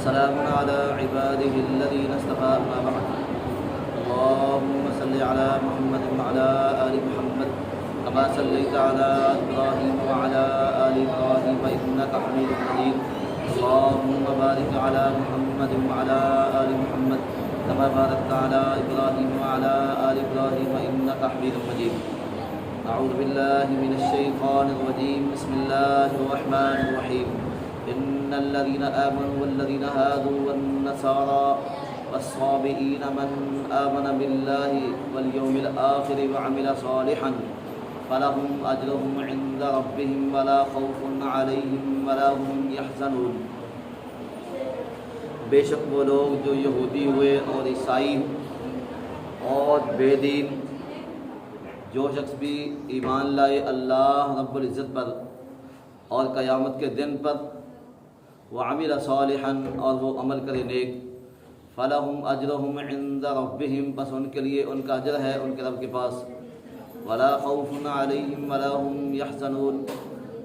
وسلام على عباده الذين اصطفى أما بعد اللهم صل على محمد وعلى آل محمد كما صليت على إبراهيم وعلى آل إبراهيم إنك حميد مجيد اللهم بارك على محمد وعلى آل محمد كما باركت على إبراهيم وعلى آل إبراهيم إنك حميد مجيد أعوذ بالله من الشيطان الرجيم بسم الله الرحمن الرحيم إن الذين آمنوا والذين هادوا والنصارى والصابئين من آمن بالله واليوم الآخر وعمل صالحا فلهم أجرهم عند ربهم ولا خوف عليهم ولا هم يحزنون۔ بے شک وہ لوگ جو یہودی ہوئے اور عیسائی اور بے دین، جو شخص بھی ایمان لائے اللہ رب العزت پر اور قیامت کے دن پر، وعمل صالحا اور وہ عمل کرے نیک، فلہم اجرہم عند ربہم بس ان کے لیے ان کا اجر ہے ان کے رب کے پاس، ولا خوف علیہم ولا هم یحزنون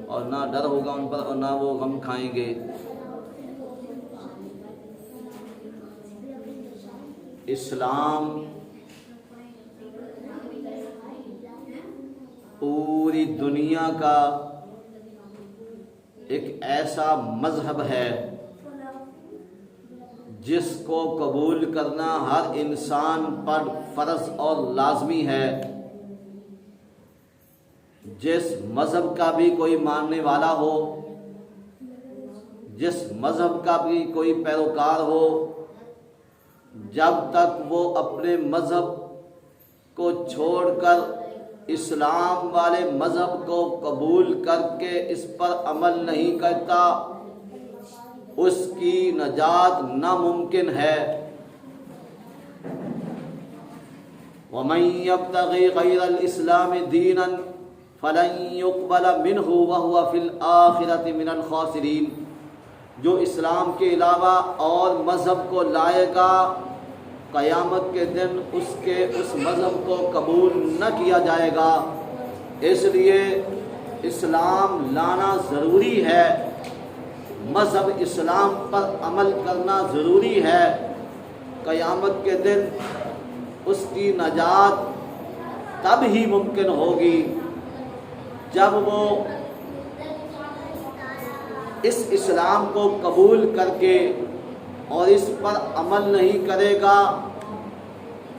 اور نہ ڈر ہوگا ان پر اور نہ وہ غم کھائیں گے۔ اسلام پوری دنیا کا ایک ایسا مذہب ہے جس کو قبول کرنا ہر انسان پر فرض اور لازمی ہے۔ جس مذہب کا بھی کوئی ماننے والا ہو، جس مذہب کا بھی کوئی پیروکار ہو، جب تک وہ اپنے مذہب کو چھوڑ کر اسلام والے مذہب کو قبول کر کے اس پر عمل نہیں کرتا، اس کی نجات ناممکن ہے۔ وَمَن يَبْتَغِ غَيْرَ الْإِسْلَامِ دِينًا فَلَن يُقْبَلَ مِنْهُ وَهُوَ فِي الْآخِرَةِ مِنَ الْخَاسِرِينَ، جو اسلام کے علاوہ اور مذہب کو لائے گا قیامت کے دن اس مذہب کو قبول نہ کیا جائے گا۔ اس لیے اسلام لانا ضروری ہے، مذہب اسلام پر عمل کرنا ضروری ہے۔ قیامت کے دن اس کی نجات تب ہی ممکن ہوگی جب وہ اس اسلام کو قبول کر کے اور اس پر عمل نہیں کرے گا،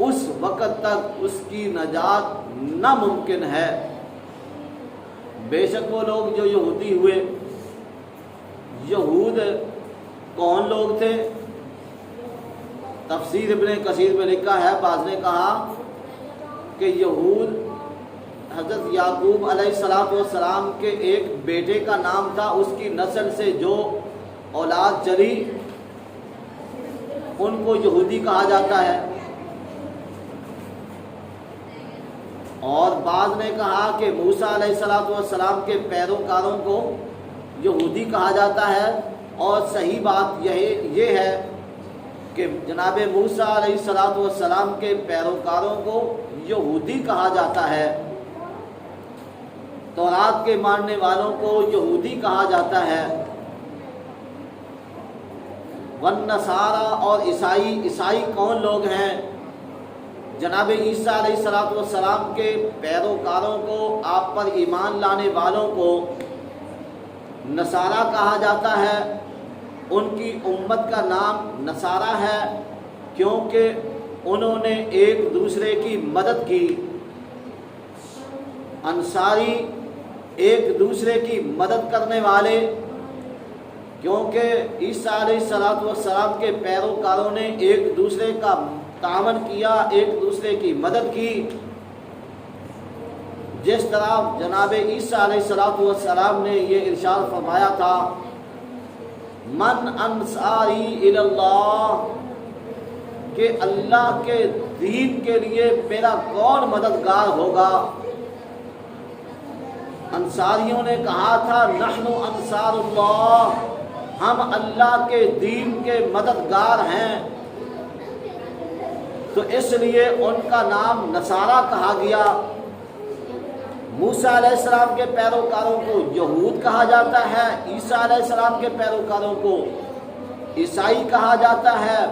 اس وقت تک اس کی نجات ناممکن ہے۔ بے شک وہ لوگ جو یہودی ہوئے، یہود کون لوگ تھے؟ تفسیر ابن کثیر میں لکھا ہے، بعض نے کہا کہ یہود حضرت یعقوب علیہ السلام کے ایک بیٹے کا نام تھا، اس کی نسل سے جو اولاد چلی ان کو یہودی کہا جاتا ہے۔ اور بعض نے کہا کہ موسیٰ علیہ السلام کے پیروکاروں کو یہودی کہا جاتا ہے، اور صحیح بات یہ ہے کہ جناب موسیٰ علیہ السلام کے پیروکاروں کو یہودی کہا جاتا ہے، تورات کے ماننے والوں کو یہودی کہا جاتا ہے۔ والنصارى اور عیسائی کون لوگ ہیں؟ جناب عیسیٰ علیہ السلام کے پیروکاروں کو، آپ پر ایمان لانے والوں کو نصارہ کہا جاتا ہے۔ ان کی امت کا نام نصارہ ہے کیونکہ انہوں نے ایک دوسرے کی مدد کی۔ انصاری ایک دوسرے کی مدد کرنے والے، کیونکہ عیسیٰ علیہ السلام کے پیروکاروں نے ایک دوسرے کا تعاون کیا، ایک دوسرے کی مدد کی۔ جس طرح جناب عیسیٰ علیہ السلام نے یہ ارشاد فرمایا تھا، من انصاری الی اللہ، کہ اللہ کے دین کے لیے میرا کون مددگار ہوگا؟ انصاریوں نے کہا تھا نحن انصار اللہ، ہم اللہ کے دین کے مددگار ہیں، تو اس لیے ان کا نام نصارہ کہا گیا۔ موسیٰ علیہ السلام کے پیروکاروں کو یہود کہا جاتا ہے، عیسیٰ علیہ السلام کے پیروکاروں کو عیسائی کہا جاتا ہے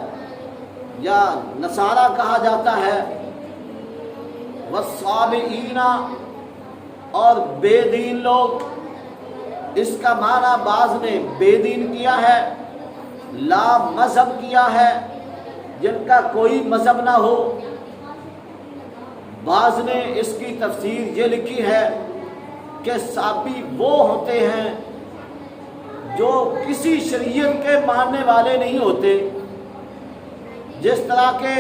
یا نصارہ کہا جاتا ہے، والصابئین اور بے دین لوگ، اس کا معنی بعض نے بے دین کیا ہے، لا مذہب کیا ہے، جن کا کوئی مذہب نہ ہو۔ بعض نے اس کی تفسیر یہ لکھی ہے کہ صابی وہ ہوتے ہیں جو کسی شریعت کے ماننے والے نہیں ہوتے، جس طرح کے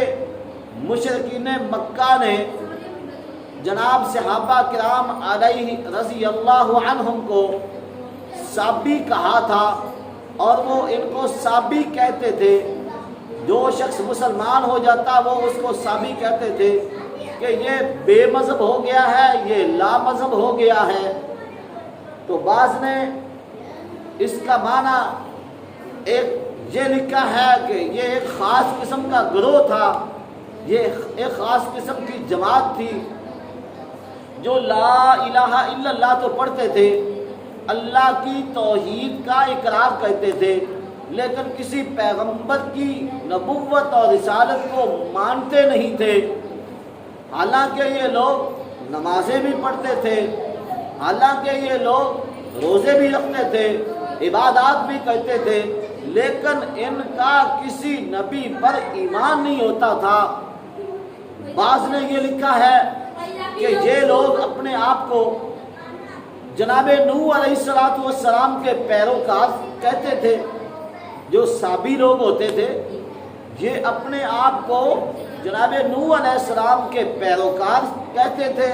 مشرکین مکہ نے جناب صحابہ کرام علیہ رضی اللہ عنہم کو صابی کہا تھا، اور وہ ان کو صابی کہتے تھے۔ جو شخص مسلمان ہو جاتا وہ اس کو صابی کہتے تھے کہ یہ بے مذہب ہو گیا ہے، یہ لا مذہب ہو گیا ہے۔ تو بعض نے اس کا معنی یہ لکھا ہے کہ یہ ایک خاص قسم کا گروہ تھا، یہ ایک خاص قسم کی جماعت تھی جو لا الہ الا اللہ تو پڑھتے تھے، اللہ کی توحید کا اقرار کرتے تھے، لیکن کسی پیغمبر کی نبوت اور رسالت کو مانتے نہیں تھے۔ حالانکہ یہ لوگ نمازیں بھی پڑھتے تھے، حالانکہ یہ لوگ روزے بھی رکھتے تھے، عبادات بھی کرتے تھے، لیکن ان کا کسی نبی پر ایمان نہیں ہوتا تھا۔ بعض نے یہ لکھا ہے کہ یہ لوگ اپنے آپ کو جناب نوح علیہ السلام کے پیروکار کہتے تھے۔ جو صابی لوگ ہوتے تھے یہ اپنے آپ کو جناب نوح علیہ السلام کے پیروکار کہتے تھے،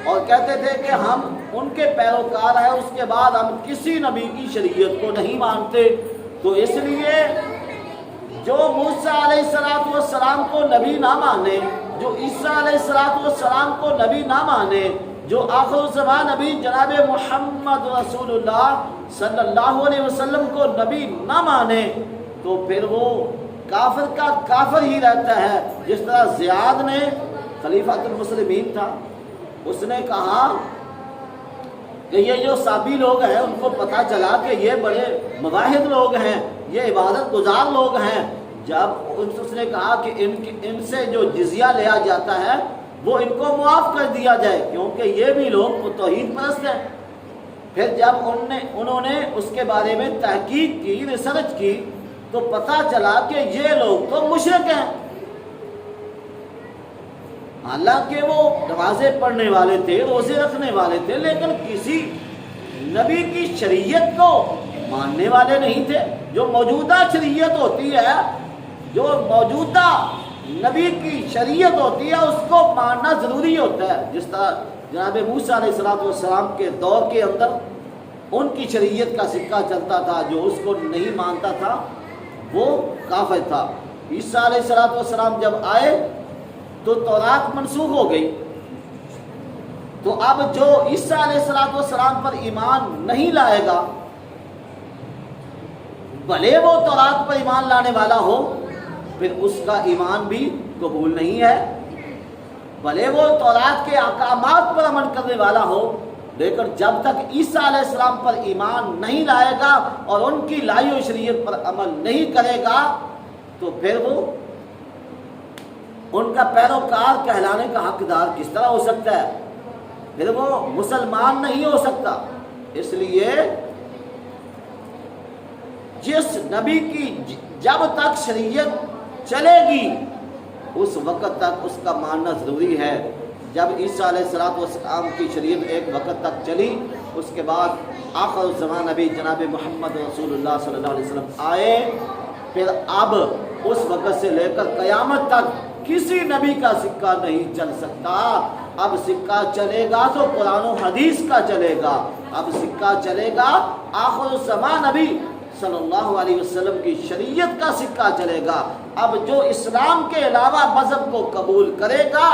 اور کہتے تھے کہ ہم ان کے پیروکار ہیں، اس کے بعد ہم کسی نبی کی شریعت کو نہیں مانتے۔ تو اس لیے جو موسیٰ علیہ السلام کو نبی نہ مانے، جو عیسیٰ علیہ السلام کو نبی نہ مانے، جو آخر الزمان نبی جناب محمد رسول اللہ صلی اللہ علیہ وسلم کو نبی نہ مانے، تو پھر وہ کافر کا کافر ہی رہتا ہے۔ جس طرح زیاد نے خلیفۃ المسلمین تھا، اس نے کہا کہ یہ جو صابی لوگ ہیں ان کو پتہ چلا کہ یہ بڑے مواحد لوگ ہیں، یہ عبادت گزار لوگ ہیں۔ جب اس نے کہا کہ ان سے جو جزیہ لیا جاتا ہے وہ ان کو معاف کر دیا جائے، کیونکہ یہ بھی لوگ توحید پرست ہیں۔ پھر جب انہوں نے اس کے بارے میں تحقیق کی، ریسرچ کی، تو پتہ چلا کہ یہ لوگ تو مشرک ہیں۔ حالانکہ وہ نمازیں پڑھنے والے تھے، روزے رکھنے والے تھے، لیکن کسی نبی کی شریعت کو ماننے والے نہیں تھے۔ جو موجودہ شریعت ہوتی ہے، جو موجودہ نبی کی شریعت ہوتی ہے، اس کو ماننا ضروری ہوتا ہے۔ جس طرح جناب موسیٰ علیہ السلام کے دور کے اندر ان کی شریعت کا سکہ چلتا تھا، جو اس کو نہیں مانتا تھا وہ کافر تھا۔ عیسیٰ علیہ السلام جب آئے تو تورات منسوخ ہو گئی، تو اب جو عیسیٰ علیہ السلام پر ایمان نہیں لائے گا، بھلے وہ تورات پر ایمان لانے والا ہو، پھر اس کا ایمان بھی قبول نہیں ہے۔ بھلے وہ تورات کے احکامات پر عمل کرنے والا ہو، لیکن جب تک عیسیٰ علیہ السلام پر ایمان نہیں لائے گا اور ان کی لائی ہوئی شریعت پر عمل نہیں کرے گا، تو پھر وہ ان کا پیروکار کہلانے کا حقدار کس طرح ہو سکتا ہے؟ پھر وہ مسلمان نہیں ہو سکتا۔ اس لیے جس نبی کی جب تک شریعت چلے گی اس وقت تک اس کا ماننا ضروری ہے۔ جب عیسیٰ علیہ السلام کی شریعت ایک وقت تک چلی، اس کے بعد آخر الزمان نبی جناب محمد رسول اللہ صلی اللہ علیہ وسلم آئے، پھر اب اس وقت سے لے کر قیامت تک کسی نبی کا سکہ نہیں چل سکتا۔ اب سکہ چلے گا تو قرآن و حدیث کا چلے گا، اب سکہ چلے گا آخر الزمان نبی صلی اللہ علیہ وسلم کی شریعت کا سکہ چلے گا۔ اب جو اسلام کے علاوہ مذہب کو قبول کرے گا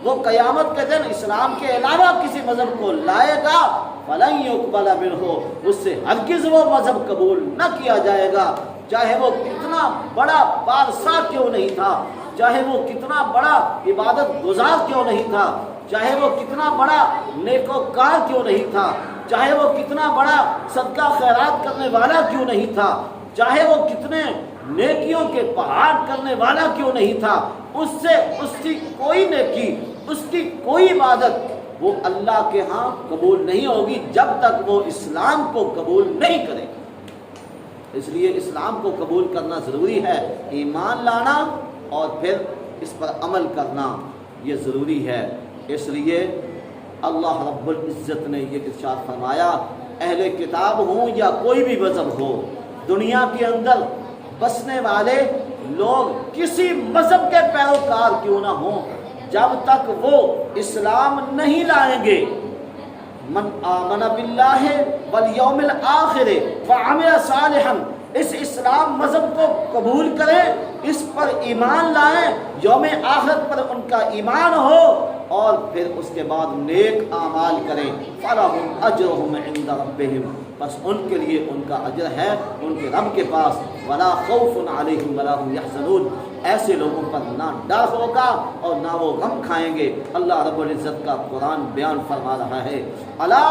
وہ قیامت کے دن اسلام کے علاوہ کسی مذہب کو لائے گا، فَلَن يُقْبَلَ مِنْهُ، اس سے ہرگز وہ مذہب قبول نہ کیا جائے گا، چاہے وہ کتنا بڑا بادشاہ کیوں نہیں تھا، چاہے وہ کتنا بڑا عبادت گزار کیوں نہیں تھا، چاہے وہ کتنا بڑا نیکوکار کیوں نہیں تھا، چاہے وہ کتنا بڑا صدقہ خیرات کرنے والا کیوں نہیں تھا، چاہے وہ کتنے نیکیوں کے پہاڑ کرنے والا کیوں نہیں تھا، اس سے اس کی کوئی نیکی، اس کی کوئی عبادت وہ اللہ کے ہاں قبول نہیں ہوگی جب تک وہ اسلام کو قبول نہیں کرے۔ اس لیے اسلام کو قبول کرنا ضروری ہے، ایمان لانا اور پھر اس پر عمل کرنا یہ ضروری ہے۔ اس لیے اللہ رب العزت نے یہ ارشاد فرمایا، اہل کتاب ہوں یا کوئی بھی مذہب ہو، دنیا کے اندر بسنے والے لوگ کسی مذہب کے پیروکار کیوں نہ ہوں، جب تک وہ اسلام نہیں لائیں گے، من آمن باللہ والیوم الآخر وعمل صالحا، اس اسلام مذہب کو قبول کریں، اس پر ایمان لائیں، یوم آخرت پر ان کا ایمان ہو، اور پھر اس کے بعد نیک اعمال کریں، فَلَهُمْ أَجْرُهُمْ عِنْدَ رَبِّهِمْ، بس ان کے لیے ان کا اجر ہے ان کے رب کے پاس، وَلَا خَوْفٌ عَلَيْهِمْ وَلَا هُمْ يَحْزَنُونَ، ایسے لوگوں پر نہ ڈر ہوگا اور نہ وہ غم کھائیں گے۔ اللہ رب العزت کا قرآن بیان فرما رہا ہے، الا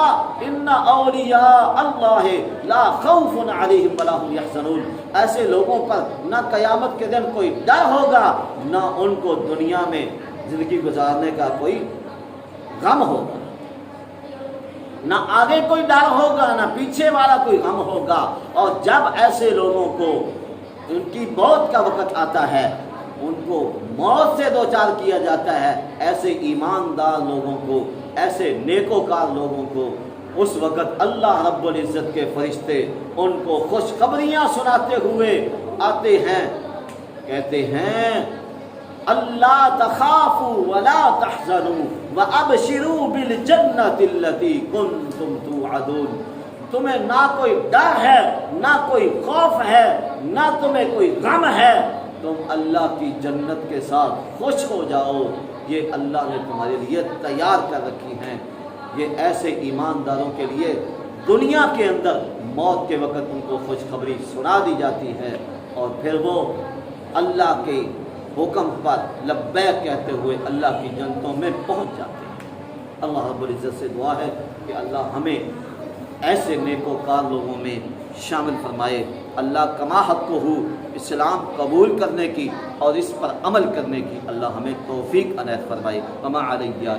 ان اولیاء اللہ لا خوف علیہم ولا هم يحزنون، ایسے لوگوں پر نہ قیامت کے دن کوئی ڈر ہوگا، نہ ان کو دنیا میں زندگی گزارنے کا کوئی غم ہوگا، نہ آگے کوئی ڈر ہوگا، نہ پیچھے والا کوئی غم ہوگا۔ اور جب ایسے لوگوں کو ان کی موت کا وقت آتا ہے، ان کو موت سے دوچار کیا جاتا ہے، ایسے ایماندار لوگوں کو، ایسے نیکوکار لوگوں کو اس وقت اللہ رب العزت کے فرشتے ان کو خوشخبریاں سناتے ہوئے آتے ہیں، کہتے ہیں اللہ تخافوا ولا تحزنوا وابشروا بالجنۃ التي كنتم توعدون، تمہیں نہ کوئی ڈر ہے، نہ کوئی خوف ہے، نہ تمہیں کوئی غم ہے، تم اللہ کی جنت کے ساتھ خوش ہو جاؤ، یہ اللہ نے تمہارے لیے تیار کر رکھی ہیں۔ یہ ایسے ایمانداروں کے لیے دنیا کے اندر موت کے وقت ان کو خوشخبری سنا دی جاتی ہے، اور پھر وہ اللہ کے حکم پر لبیک کہتے ہوئے اللہ کی جنتوں میں پہنچ جاتے ہیں۔ اللہ رب العزت سے دعا ہے کہ اللہ ہمیں ایسے نیکوکار لوگوں میں شامل فرمائے۔ اللہ کما حق کو ہو اسلام قبول کرنے کی اور اس پر عمل کرنے کی اللہ ہمیں توفیق عنایت فرمائے۔ وما علیہ